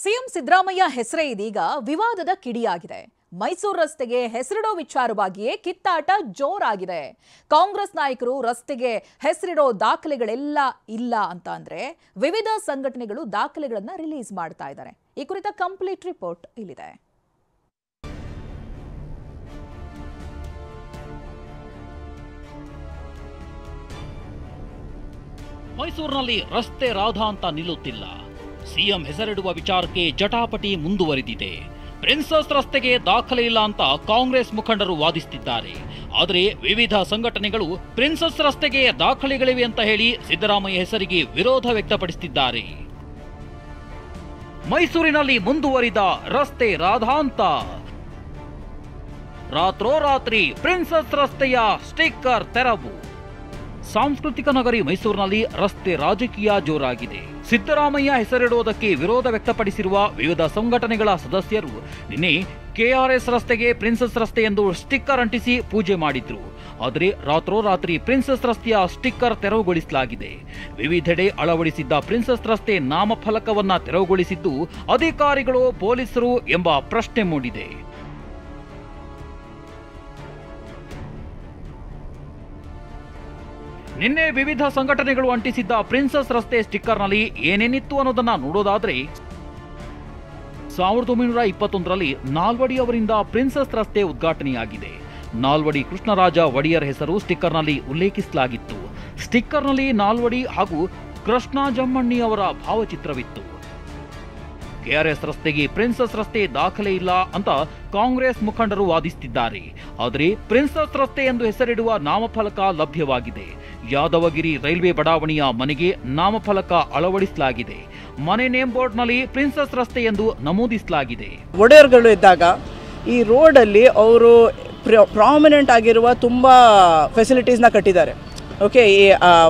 CM Siddaramaiah ಹೆಸರೇ ಇದೀಗ ವಿವಾದದ ಕಿಡಿಯಾಗಿದೆ. ಮೈಸೂರು ರಸ್ತೆಗೆ ಹೆಸರಿಡೋ ವಿಚಾರವಾಗಿಯೇ ಕಿತ್ತಾಟ ಜೋರಾಗಿದೆ. ಕಾಂಗ್ರೆಸ್ ನಾಯಕರು ರಸ್ತೆಗೆ ಹೆಸರಿಡೋ ದಾಖಲೆಗಳೆಲ್ಲ ಇಲ್ಲ ಅಂತ ಅಂದ್ರೆ ವಿವಿಧ ಸಂಘಟನೆಗಳು ದಾಖಲೆಗಳನ್ನು ರಿಲೀಸ್ ಮಾಡ್ತಾ ಇದ್ದಾರೆ. ಈ ಕುರಿತ ಕಂಪ್ಲೀಟ್ ರಿಪೋರ್ಟ್ ಇಲ್ಲಿದೆ. ಮೈಸೂರಿನಲ್ಲಿ ರಸ್ತೆ ರಾಧ ಅಂತ ನಿಲ್ಲುತ್ತಿಲ್ಲ. ಸಿಎಂ ಹೆಸರಿಡುವ ವಿಚಾರಕ್ಕೆ ಜಟಾಪಟಿ ಮುಂದುವರಿದಿದೆ. ಪ್ರಿನ್ಸಸ್ ರಸ್ತೆಗೆ ದಾಖಲೆ ಇಲ್ಲ ಅಂತ ಕಾಂಗ್ರೆಸ್ ಮುಖಂಡರು ವಾದಿಸುತ್ತಿದ್ದಾರೆ. ಆದರೆ ವಿವಿಧ ಸಂಘಟನೆಗಳು ಪ್ರಿನ್ಸಸ್ ರಸ್ತೆಗೆ ದಾಖಲೆಗಳಿವೆ ಅಂತ ಹೇಳಿ ಸಿದ್ದರಾಮಯ್ಯ ಹೆಸರಿಗೆ ವಿರೋಧ ವ್ಯಕ್ತಪಡಿಸುತ್ತಿದ್ದಾರೆ. ಮೈಸೂರಿನಲ್ಲಿ ಮುಂದುವರಿದ ರಸ್ತೆ ರಾಧಾಂತ. ರಾತ್ರೋರಾತ್ರಿ ಪ್ರಿನ್ಸಸ್ ರಸ್ತೆಯ ಸ್ಟಿಕ್ಕರ್ ತೆರವು. ಸಾಂಸ್ಕೃತಿಕ ನಗರಿ ಮೈಸೂರಿನಲ್ಲಿ ರಸ್ತೆ ರಾಜಕೀಯ ಜೋರಾಗಿದೆ. ಸಿದ್ದರಾಮಯ್ಯ ಹೆಸರಿಡುವುದಕ್ಕೆ ವಿರೋಧ ವ್ಯಕ್ತಪಡಿಸಿರುವ ವಿವಿಧ ಸಂಘಟನೆಗಳ ಸದಸ್ಯರು ನಿನ್ನೆ ಕೆಆರ್ಎಸ್ ರಸ್ತೆಗೆ ಪ್ರಿನ್ಸಸ್ ರಸ್ತೆ ಎಂದು ಸ್ಟಿಕ್ಕರ್ ಅಂಟಿಸಿ ಪೂಜೆ ಮಾಡಿದ್ರು. ಆದರೆ ರಾತ್ರೋರಾತ್ರಿ ಪ್ರಿನ್ಸಸ್ ರಸ್ತೆಯ ಸ್ಟಿಕ್ಕರ್ ತೆರವುಗೊಳಿಸಲಾಗಿದೆ. ವಿವಿಧೆಡೆ ಅಳವಡಿಸಿದ್ದ ಪ್ರಿನ್ಸಸ್ ರಸ್ತೆ ನಾಮಫಲಕವನ್ನ ತೆರವುಗೊಳಿಸಿದ್ದು ಅಧಿಕಾರಿಗಳು ಪೊಲೀಸರು ಎಂಬ ಪ್ರಶ್ನೆ ಮೂಡಿದೆ. ನಿನ್ನೆ ವಿವಿಧ ಸಂಘಟನೆಗಳು ಅಂಟಿಸಿದ್ದ ಪ್ರಿನ್ಸಸ್ ರಸ್ತೆ ಸ್ಟಿಕ್ಕರ್ನಲ್ಲಿ ಏನೇನಿತ್ತು ಅನ್ನೋದನ್ನ ನೋಡೋದಾದ್ರೆ 1921ರಲ್ಲಿ ನಾಲ್ವಡಿ ಅವರಿಂದ ಪ್ರಿನ್ಸಸ್ ರಸ್ತೆ ಉದ್ಘಾಟನೆಯಾಗಿದೆ. ನಾಲ್ವಡಿ ಕೃಷ್ಣರಾಜ ಒಡೆಯರ್ ಹೆಸರು ಸ್ಟಿಕ್ಕರ್ನಲ್ಲಿ ಉಲ್ಲೇಖಿಸಲಾಗಿತ್ತು. ಸ್ಟಿಕ್ಕರ್ನಲ್ಲಿ ನಾಲ್ವಡಿ ಹಾಗೂ ಕೃಷ್ಣಾಜಮ್ಮಣ್ಣಿ ಅವರ ಭಾವಚಿತ್ರವಿತ್ತು. ಕೆಆರ್ಎಸ್ ರಸ್ತೆಗೆ ಪ್ರಿನ್ಸಸ್ ರಸ್ತೆ ದಾಖಲೆ ಇಲ್ಲ ಅಂತ ಕಾಂಗ್ರೆಸ್ ಮುಖಂಡರು ವಾದಿಸುತ್ತಿದ್ದಾರೆ. ಆದರೆ ಪ್ರಿನ್ಸಸ್ ರಸ್ತೆ ಎಂದು ಹೆಸರಿಡುವ ನಾಮಫಲಕ ಲಭ್ಯವಾಗಿದೆ. ಯಾದವಗಿರಿ ರೈಲ್ವೆ ಬಡಾವಣೆಯ ಮನೆಗೆ ನಾಮಫಲಕ ಅಳವಡಿಸಲಾಗಿದೆ. ಮನೆ ನೇಮ್ ಬೋರ್ಡ್ನಲ್ಲಿ ಪ್ರಿನ್ಸಸ್ ರಸ್ತೆ ಎಂದು ನಮೂದಿಸಲಾಗಿದೆ. ಒಡೆಯರ್ಗಳು ಇದ್ದಾಗ ಈ ರೋಡಲ್ಲಿ ಅವರು ಪ್ರಾಮಿನೆಂಟ್ ಆಗಿರುವ ತುಂಬ ಫೆಸಿಲಿಟೀಸ್ನ ಕಟ್ಟಿದ್ದಾರೆ. ಓಕೆ, ಈ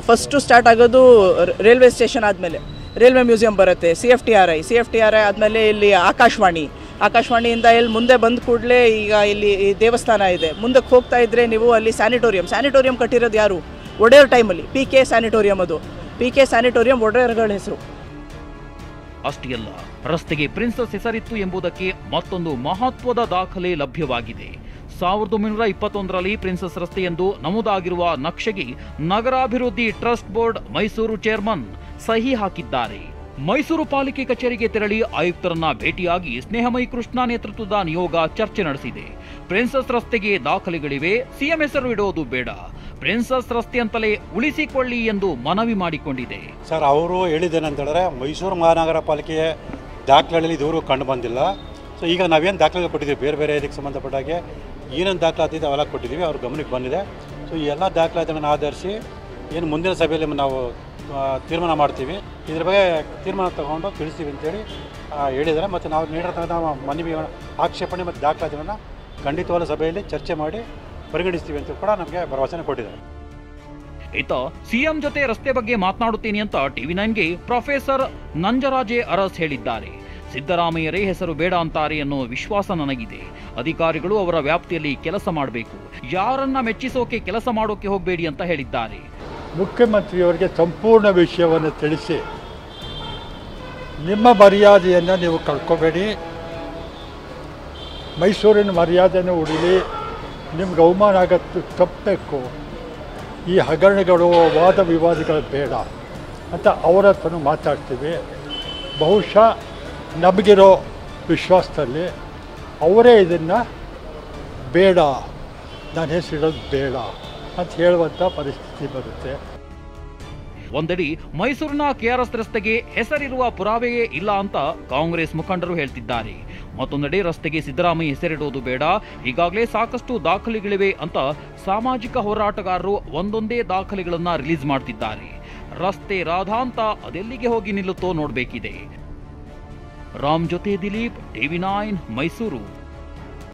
ಫಸ್ಟು ಸ್ಟಾರ್ಟ್ ಆಗೋದು ರೈಲ್ವೆ ಸ್ಟೇಷನ್ ಆದಮೇಲೆ ರೈಲ್ವೆ ಮ್ಯೂಸಿಯಂ ಬರುತ್ತೆ, C F T R I ಆದಮೇಲೆ ಇಲ್ಲಿ ಆಕಾಶವಾಣಿಯಿಂದ ಇಲ್ಲಿ ಮುಂದೆ ಬಂದ ಕೂಡಲೇ ಈಗ ಇಲ್ಲಿ ದೇವಸ್ಥಾನ ಇದೆ. ಮುಂದಕ್ಕೆ ಹೋಗ್ತಾ ಇದ್ದರೆ ನೀವು ಅಲ್ಲಿ ಸ್ಯಾನಿಟೋರಿಯಂ ಕಟ್ಟಿರೋದು ಯಾರು? ಒಡೆಯರ್ ಟೈಮಲ್ಲಿ PK ಸ್ಯಾನಿಟೋರಿಯಂ. ಅದು PK ಸ್ಯಾನಿಟೋರಿಯಂ ಒಡೆಯರ್ಗಳ ಹೆಸರು. ಅಷ್ಟೇ ಅಲ್ಲ, ರಸ್ತೆಗೆ ಪ್ರಿನ್ಸಸ್ ಹೆಸರಿತ್ತು ಎಂಬುದಕ್ಕೆ ಮತ್ತೊಂದು ಮಹತ್ವದ ದಾಖಲೆ ಲಭ್ಯವಾಗಿದೆ. 1921ರಲ್ಲಿ ಪ್ರಿನ್ಸಸ್ ರಸ್ತೆ ಎಂದು ನಮೂದಾಗಿರುವ ನಕ್ಷೆಗೆ ನಗರಾಭಿವೃದ್ಧಿ ಟ್ರಸ್ಟ್ ಬೋರ್ಡ್ ಮೈಸೂರು ಚೇರ್ಮನ್ ಸಹಿ ಹಾಕಿದ್ದಾರೆ. ಮೈಸೂರು ಪಾಲಿಕೆ ಕಚೇರಿಗೆ ತೆರಳಿ ಆಯುಕ್ತರನ್ನ ಭೇಟಿಯಾಗಿ ಸ್ನೇಹಮಯಿ ಕೃಷ್ಣ ನೇತೃತ್ವದ ನಿಯೋಗ ಚರ್ಚೆ ನಡೆಸಿದೆ. ಪ್ರಿನ್ಸಸ್ ರಸ್ತೆಗೆ ದಾಖಲೆಗಳಿವೆ, ಸಿಎಂ ಹೆಸರು ಇಡೋದು ಬೇಡ, ಪ್ರಿನ್ಸಸ್ ರಸ್ತೆ ಅಂತಲೇ ಉಳಿಸಿಕೊಳ್ಳಿ ಎಂದು ಮನವಿ ಮಾಡಿಕೊಂಡಿದೆ. ಸರ್, ಅವರು ಹೇಳಿದ್ದೇನೆಂತ ಹೇಳಿದ್ರೆ ಮೈಸೂರು ಮಹಾನಗರ ಪಾಲಿಕೆಯ ದಾಖಲೆಗಳಲ್ಲಿ ಇದುವರೆಗೂ ಕಂಡು ಬಂದಿಲ್ಲ. ಸೊ ಈಗ ನಾವೇನು ದಾಖಲೆ ಕೊಟ್ಟಿದ್ದೀವಿ, ಬೇರೆ ಬೇರೆ ಇದಕ್ಕೆ ಸಂಬಂಧಪಟ್ಟಾಗೆ ಏನೇನು ದಾಖಲಾತಿ ಅವೆಲ್ಲ ಕೊಟ್ಟಿದ್ದೀವಿ, ಅವ್ರ ಗಮನಕ್ಕೆ ಬಂದಿದೆ. ಸೊ ಈ ಎಲ್ಲ ದಾಖಲಾತಿಗಳನ್ನು ಆಧರಿಸಿ ಏನು ಮುಂದಿನ ಸಭೆಯಲ್ಲಿ ನಾವು ತೀರ್ಮಾನ ಮಾಡ್ತೀವಿ, ಇದ್ರ ಬಗ್ಗೆ ತೀರ್ಮಾನ ತಗೊಂಡು ತಿಳಿಸ್ತೀವಿ ಅಂತೇಳಿ ಹೇಳಿದ್ದಾರೆ. ಮತ್ತು ನಾವು ನೀಡಿರ್ತಕ್ಕಂಥ ಮನವಿ ಆಕ್ಷೇಪಣೆ ಮತ್ತು ದಾಖಲಾತಿಗಳನ್ನು ಖಂಡಿತವಾದ ಸಭೆಯಲ್ಲಿ ಚರ್ಚೆ ಮಾಡಿ ಪರಿಗಣಿಸ್ತೀವಿ ಅಂತ ಕೂಡ ನಮಗೆ ಭರವಸೆ ಕೊಟ್ಟಿದ್ದಾರೆ. ಈತ ಸಿಎಂ ಜೊತೆ ರಸ್ತೆ ಬಗ್ಗೆ ಮಾತನಾಡುತ್ತೀನಿ ಅಂತ TV9ಗೆ ಪ್ರೊಫೆಸರ್ ನಂಜರಾಜೆ ಅರಸ್ ಹೇಳಿದ್ದಾರೆ. ಸಿದ್ದರಾಮಯ್ಯರೇ ಹೆಸರು ಬೇಡ ಅಂತಾರೆ ಅನ್ನೋ ವಿಶ್ವಾಸ ನನಗಿದೆ. ಅಧಿಕಾರಿಗಳು ಅವರ ವ್ಯಾಪ್ತಿಯಲ್ಲಿ ಕೆಲಸ ಮಾಡಬೇಕು, ಯಾರನ್ನ ಮೆಚ್ಚಿಸೋಕೆ ಕೆಲಸ ಮಾಡೋಕೆ ಹೋಗಬೇಡಿ ಅಂತ ಹೇಳಿದ್ದಾರೆ. ಮುಖ್ಯಮಂತ್ರಿಯವರಿಗೆ ಸಂಪೂರ್ಣ ವಿಷಯವನ್ನು ತಿಳಿಸಿ, ನಿಮ್ಮ ಮರ್ಯಾದೆಯನ್ನು ನೀವು ಕಳ್ಕೊಬೇಡಿ, ಮೈಸೂರಿನ ಮರ್ಯಾದೆಯನ್ನು ಉಳಿಲಿ, ನಿಮ್ಗೆ ಅವಮಾನ ಆಗತ್ತು ತಪ್ಪಬೇಕು, ಈ ಹಗರಣಗಳು ವಾದ ವಿವಾದಗಳು ಬೇಡ ಅಂತ ಅವರ ಹತ್ರನೂ ಮಾತಾಡ್ತೀವಿ. ಬಹುಶಃ ನಮಗಿರೋ ವಿಶ್ವಾಸದಲ್ಲಿ ಅವರೇ ಇದನ್ನು ಬೇಡ, ನಾನು ಹೆಸರಿಡೋದು ಬೇಡ ಅಂತ ಹೇಳುವಂಥ ಪರಿಸ್ಥಿತಿ ಬರುತ್ತೆ. ಒಂದೆಡೆ ಮೈಸೂರಿನ ಕೆಆರ್ಎಸ್ ರಸ್ತೆಗೆ ಹೆಸರಿರುವ ಪುರಾವೆಯೇ ಇಲ್ಲ ಅಂತ ಕಾಂಗ್ರೆಸ್ ಮುಖಂಡರು ಹೇಳ್ತಿದ್ದಾರೆ. ಮತ್ತೊಂದೆಡೆ ರಸ್ತೆಗೆ ಸಿದ್ದರಾಮಯ್ಯ ಹೆಸರಿಡುವುದು ಬೇಡ, ಈಗಾಗಲೇ ಸಾಕಷ್ಟು ದಾಖಲೆಗಳಿವೆ ಅಂತ ಸಾಮಾಜಿಕ ಹೋರಾಟಗಾರರು ಒಂದೊಂದೇ ದಾಖಲೆಗಳನ್ನ ರಿಲೀಸ್ ಮಾಡ್ತಿದ್ದಾರೆ. ರಸ್ತೆ ರಾಧಾ ಅಂತ ಅದೆಲ್ಲಿಗೆ ಹೋಗಿ ನಿಲ್ಲುತ್ತೋ ನೋಡಬೇಕಿದೆ. ರಾಮ್ ಜೊತೆ ದಿಲೀಪ್, TV9 ಮೈಸೂರು.